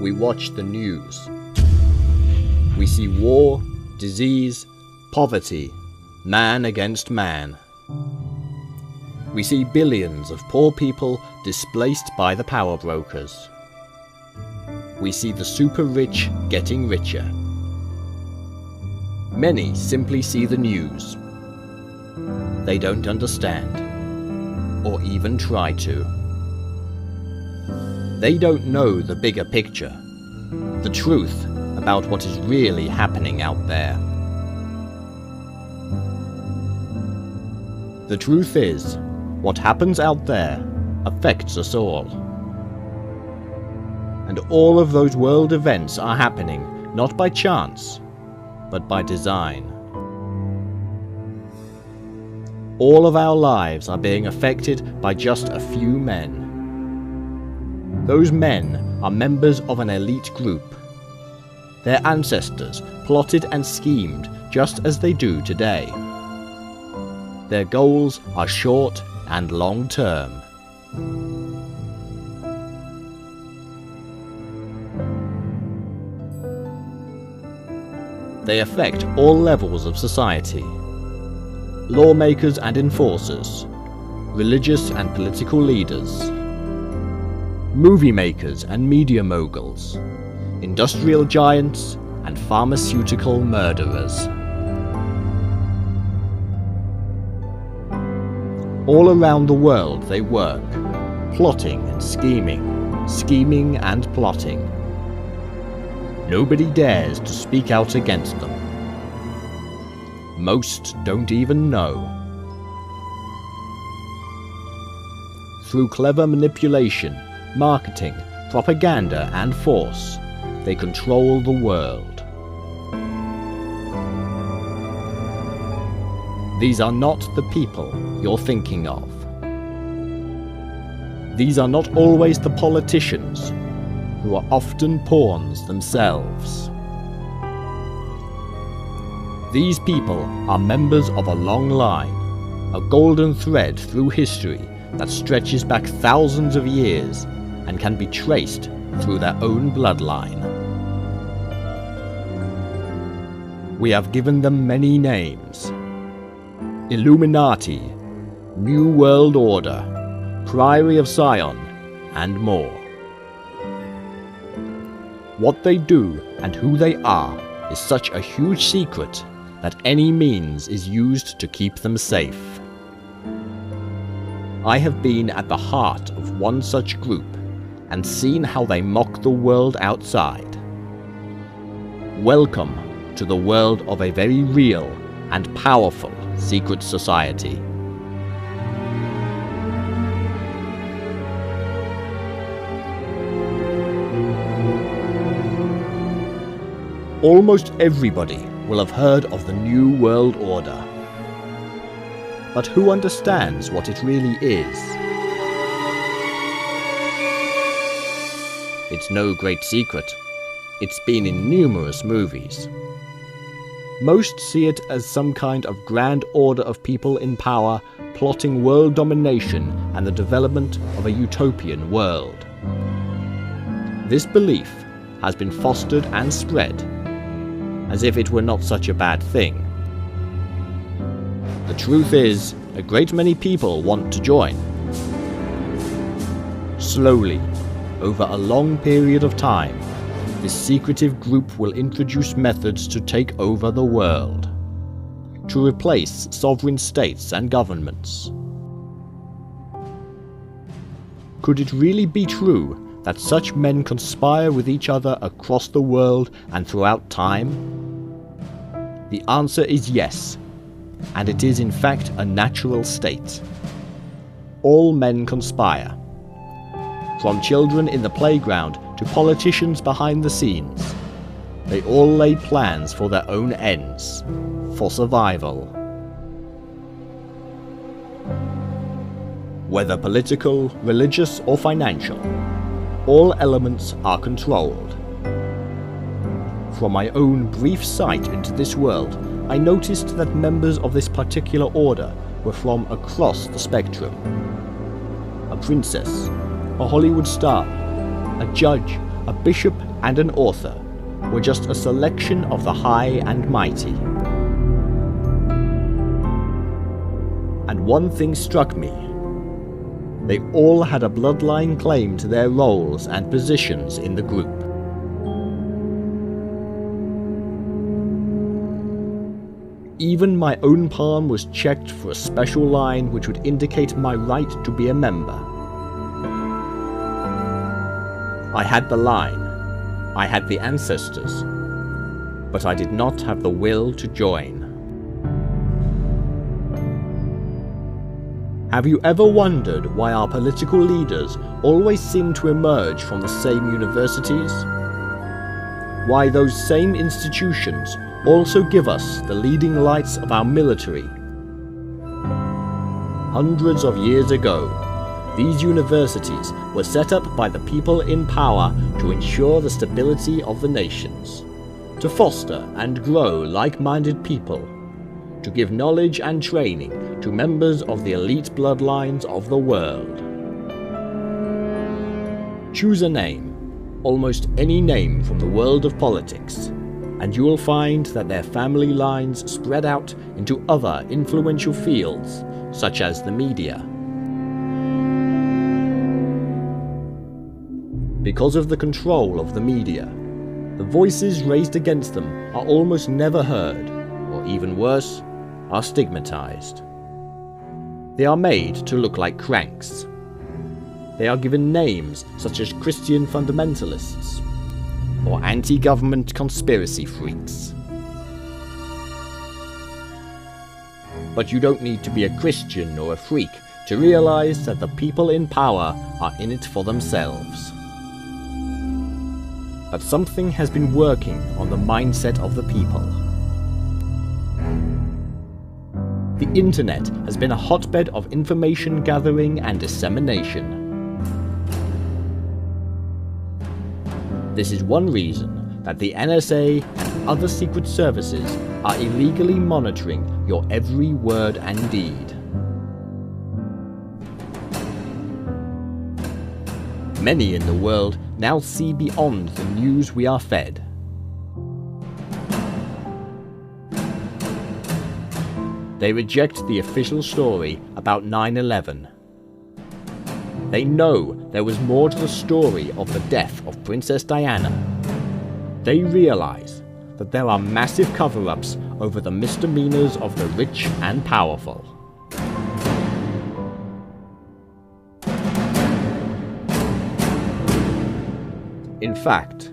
We watch the news. We see war, disease, poverty, man against man. We see billions of poor people displaced by the power brokers. We see the super rich getting richer. Many simply see the news. They don't understand, or even try to. They don't know the bigger picture, the truth about what is really happening out there. The truth is, what happens out there affects us all. And all of those world events are happening not by chance, but by design. All of our lives are being affected by just a few men. Those men are members of an elite group. Their ancestors plotted and schemed just as they do today. Their goals are short and long term. They affect all levels of society. Lawmakers and enforcers, religious and political leaders, movie makers and media moguls, industrial giants and pharmaceutical murderers. All around the world they work, plotting and scheming and plotting. Nobody dares to speak out against them. Most don't even know. Through clever manipulation, marketing, propaganda and force, they control the world. These are not the people you're thinking of. These are not always the politicians, who are often pawns themselves. These people are members of a long line, a golden thread through history that stretches back thousands of years and can be traced through their own bloodline. We have given them many names: Illuminati, New World Order, Priory of Sion, and more. What they do and who they are is such a huge secret that any means is used to keep them safe. I have been at the heart of one such group and seen how they mock the world outside. Welcome to the world of a very real and powerful secret society. Almost everybody will have heard of the New World Order. But who understands what it really is? It's no great secret. It's been in numerous movies. Most see it as some kind of grand order of people in power plotting world domination and the development of a utopian world. This belief has been fostered and spread as if it were not such a bad thing. The truth is, a great many people want to join. Slowly, over a long period of time, this secretive group will introduce methods to take over the world, to replace sovereign states and governments. Could it really be true that such men conspire with each other across the world and throughout time? The answer is yes, and it is in fact a natural state. All men conspire. From children in the playground to politicians behind the scenes, they all lay plans for their own ends, for survival. Whether political, religious or financial, all elements are controlled. From my own brief sight into this world, I noticed that members of this particular order were from across the spectrum. A princess, a Hollywood star, a judge, a bishop, and an author were just a selection of the high and mighty. And one thing struck me. They all had a bloodline claim to their roles and positions in the group. Even my own palm was checked for a special line which would indicate my right to be a member. I had the line, I had the ancestors, but I did not have the will to join. Have you ever wondered why our political leaders always seem to emerge from the same universities? Why those same institutions also give us the leading lights of our military? Hundreds of years ago, these universities were set up by the people in power to ensure the stability of the nations, to foster and grow like-minded people, to give knowledge and training to members of the elite bloodlines of the world. Choose a name, almost any name from the world of politics, and you will find that their family lines spread out into other influential fields, such as the media. Because of the control of the media, the voices raised against them are almost never heard, or even worse, are stigmatized. They are made to look like cranks. They are given names such as Christian fundamentalists or anti-government conspiracy freaks. But you don't need to be a Christian or a freak to realize that the people in power are in it for themselves. But something has been working on the mindset of the people. The internet has been a hotbed of information gathering and dissemination. This is one reason that the NSA and other secret services are illegally monitoring your every word and deed. Many in the world now see beyond the news we are fed. They reject the official story about 9/11. They know there was more to the story of the death of Princess Diana. They realize that there are massive cover-ups over the misdemeanors of the rich and powerful. In fact,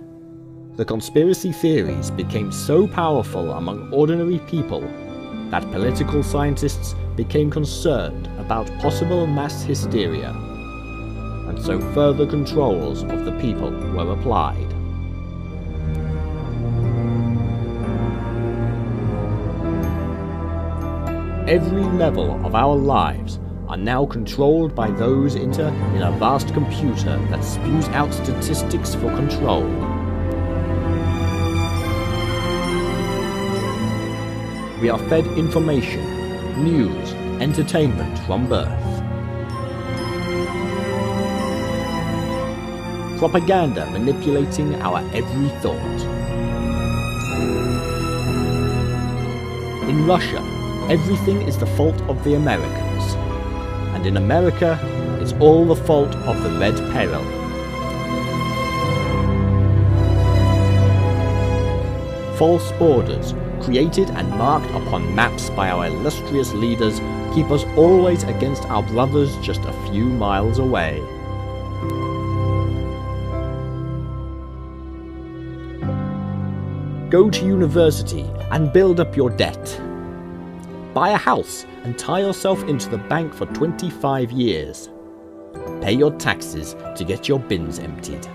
the conspiracy theories became so powerful among ordinary people that political scientists became concerned about possible mass hysteria, and so further controls of the people were applied. Every level of our lives are now controlled by those in a vast computer that spews out statistics for control. We are fed information, news, entertainment from birth. Propaganda manipulating our every thought. In Russia, everything is the fault of the Americans. And in America, it's all the fault of the Red Peril. False borders, created and marked upon maps by our illustrious leaders, keep us always against our brothers just a few miles away. Go to university and build up your debt. Buy a house and tie yourself into the bank for 25 years. Pay your taxes to get your bins emptied.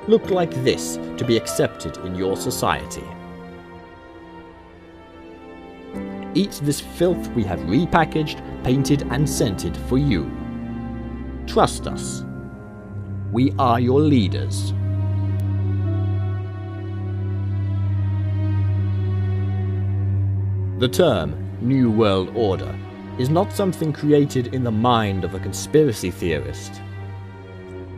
Look like this to be accepted in your society. Eat this filth we have repackaged, painted and scented for you. Trust us. We are your leaders. The term New World Order is not something created in the mind of a conspiracy theorist.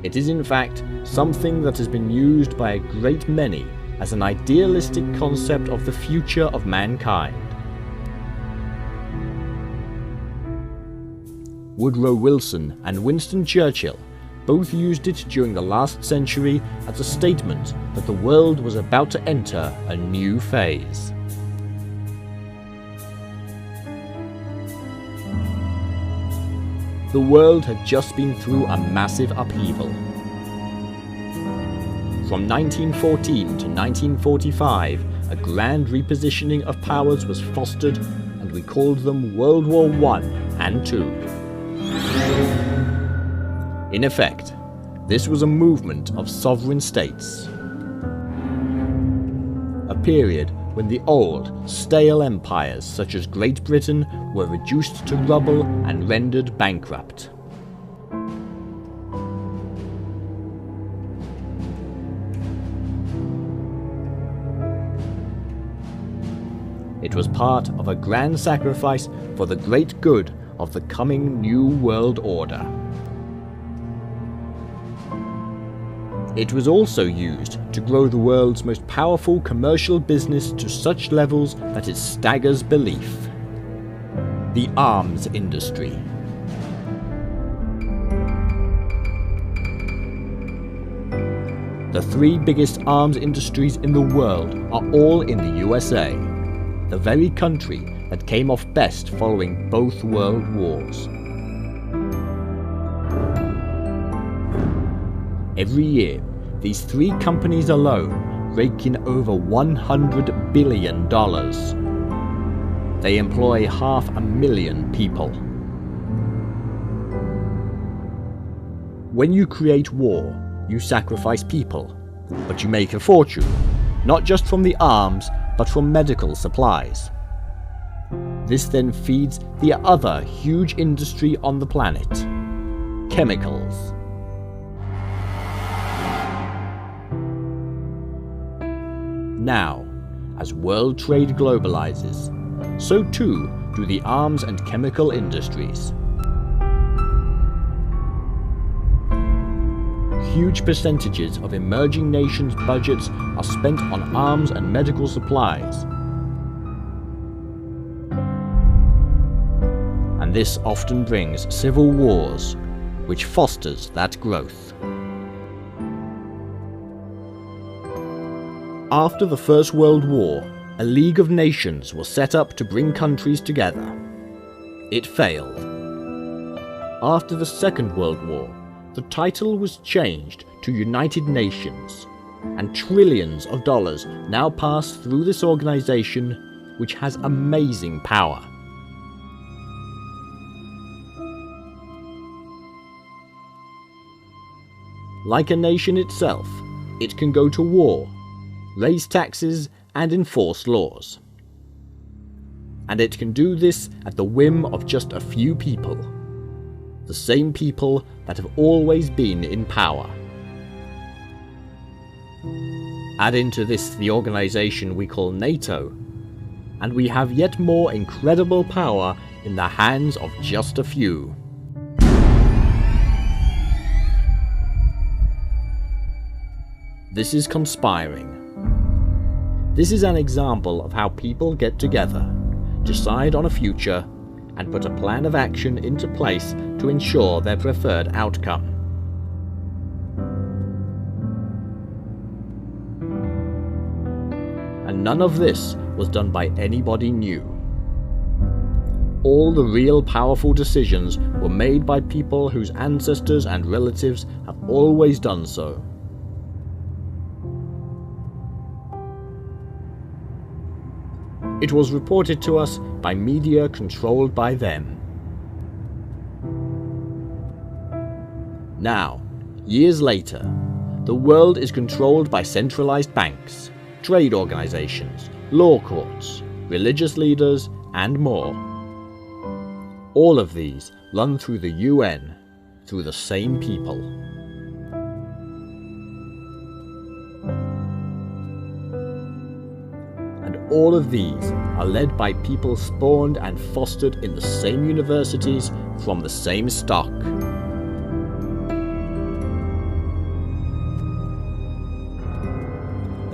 It is in fact something that has been used by a great many as an idealistic concept of the future of mankind. Woodrow Wilson and Winston Churchill both used it during the last century as a statement that the world was about to enter a new phase. The world had just been through a massive upheaval. From 1914 to 1945, a grand repositioning of powers was fostered, and we called them World War I and II. In effect, this was a movement of sovereign states. A period when the old, stale empires such as Great Britain were reduced to rubble and rendered bankrupt. It was part of a grand sacrifice for the great good of the coming new world order. It was also used to grow the world's most powerful commercial business to such levels that it staggers belief: the arms industry. The three biggest arms industries in the world are all in the USA, the very country that came off best following both world wars. Every year, these three companies alone rake in over $100 billion. They employ 500,000 people. When you create war, you sacrifice people, but you make a fortune, not just from the arms, but from medical supplies. This then feeds the other huge industry on the planet: chemicals. Now, as world trade globalizes, so too do the arms and chemical industries. Huge percentages of emerging nations' budgets are spent on arms and medical supplies. And this often brings civil wars, which fosters that growth. After the First World War, a League of Nations was set up to bring countries together. It failed. After the Second World War, the title was changed to United Nations, and trillions of dollars now pass through this organization, which has amazing power. Like a nation itself, it can go to war, raise taxes, and enforce laws. And it can do this at the whim of just a few people. The same people that have always been in power. Add into this the organization we call NATO, and we have yet more incredible power in the hands of just a few. This is conspiring. This is an example of how people get together, decide on a future, and put a plan of action into place to ensure their preferred outcome. And none of this was done by anybody new. All the real powerful decisions were made by people whose ancestors and relatives have always done so. It was reported to us by media controlled by them. Now, years later, the world is controlled by centralized banks, trade organizations, law courts, religious leaders, and more. All of these run through the UN, through the same people. All of these are led by people spawned and fostered in the same universities from the same stock.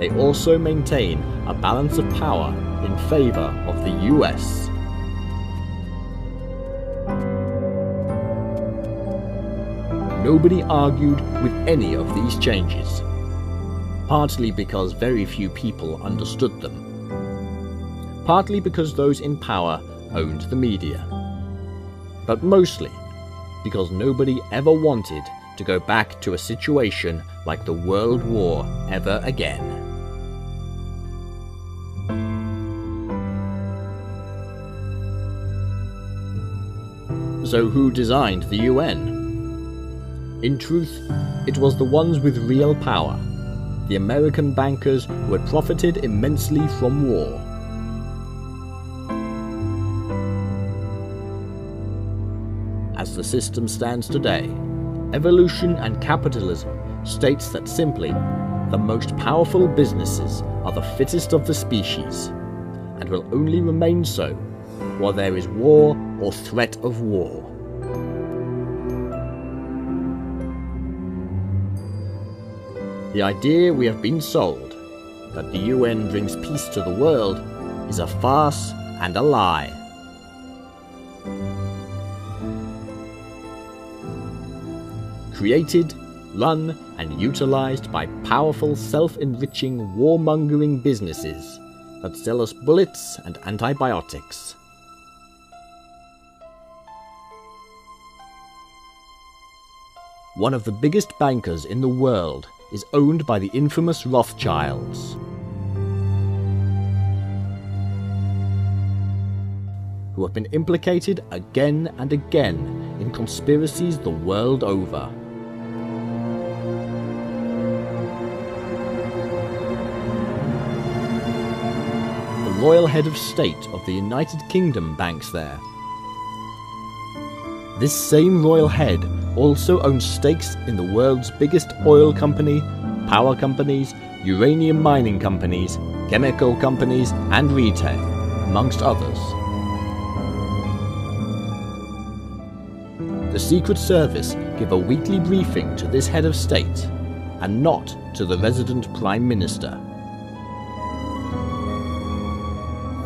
they also maintain a balance of power in favor of the US. Nobody argued with any of these changes, partly because very few people understood them, partly because those in power owned the media, but mostly because nobody ever wanted to go back to a situation like the World War ever again. So who designed the UN? In truth, it was the ones with real power, the American bankers who had profited immensely from war. As the system stands today, evolution and capitalism states that simply, the most powerful businesses are the fittest of the species, and will only remain so while there is war or threat of war. The idea we have been sold, that the UN brings peace to the world, is a farce and a lie. Created, run, and utilized by powerful, self-enriching, warmongering businesses that sell us bullets and antibiotics. One of the biggest bankers in the world is owned by the infamous Rothschilds, who have been implicated again and again in conspiracies the world over. The royal head of state of the United Kingdom banks there. This same royal head also owns stakes in the world's biggest oil company, power companies, uranium mining companies, chemical companies, and retail, amongst others. The Secret Service give a weekly briefing to this head of state, and not to the resident Prime Minister.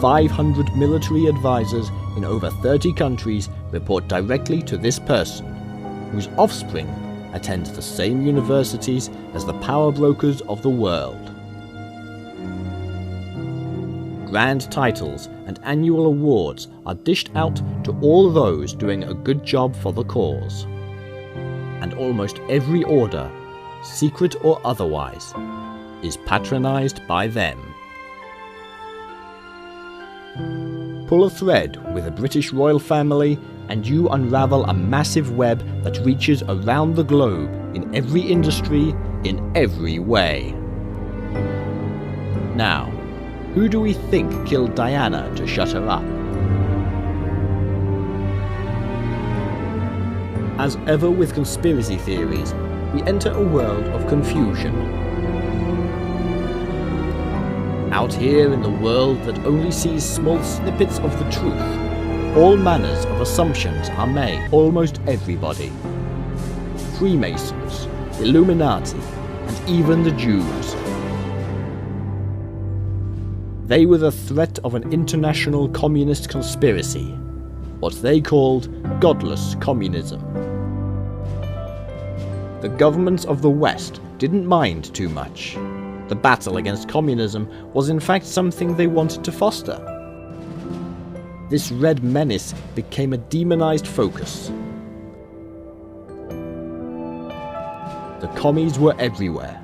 500 military advisors in over 30 countries report directly to this person, whose offspring attend the same universities as the power brokers of the world. Grand titles and annual awards are dished out to all those doing a good job for the cause. And almost every order, secret or otherwise, is patronized by them. Pull a thread with a British royal family and you unravel a massive web that reaches around the globe in every industry, in every way. Now, who do we think killed Diana to shut her up? As ever with conspiracy theories, we enter a world of confusion. Out here in the world that only sees small snippets of the truth, all manners of assumptions are made. Almost everybody. Freemasons, Illuminati, and even the Jews. They were the threat of an international communist conspiracy, what they called godless communism. The governments of the West didn't mind too much. The battle against communism was in fact something they wanted to foster. This red menace became a demonized focus. The commies were everywhere,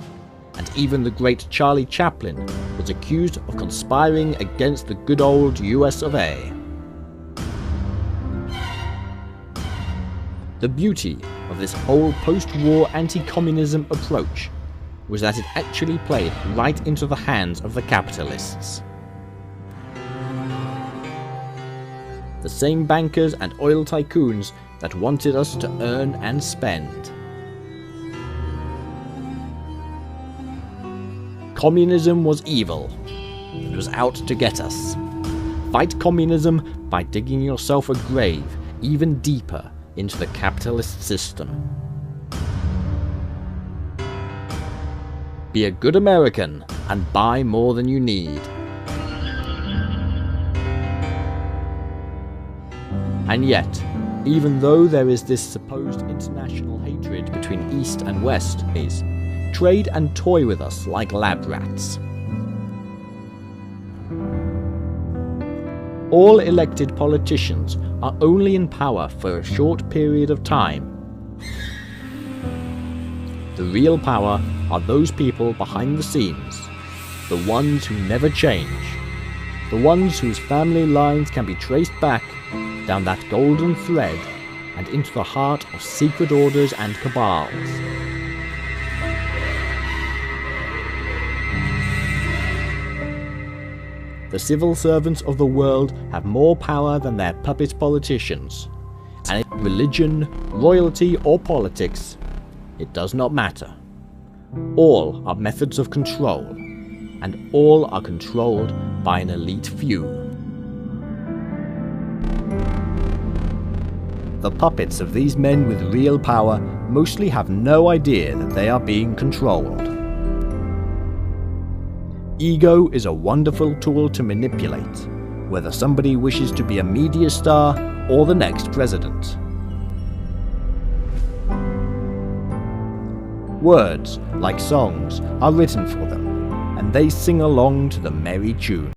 and even the great Charlie Chaplin was accused of conspiring against the good old US of A. The beauty of this whole post-war anti-communism approach was that it actually played right into the hands of the capitalists. The same bankers and oil tycoons that wanted us to earn and spend. Communism was evil. It was out to get us. Fight communism by digging yourself a grave even deeper into the capitalist system. Be a good American and buy more than you need. And yet, even though there is this supposed international hatred between East and West, trade and toy with us like lab rats. All elected politicians are only in power for a short period of time. The real power are those people behind the scenes, the ones who never change, the ones whose family lines can be traced back down that golden thread and into the heart of secret orders and cabals. The civil servants of the world have more power than their puppet politicians, and in religion, royalty or politics, it does not matter. All are methods of control, and all are controlled by an elite few. The puppets of these men with real power mostly have no idea that they are being controlled. Ego is a wonderful tool to manipulate, whether somebody wishes to be a media star or the next president. Words, like songs, are written for them, and they sing along to the merry tune.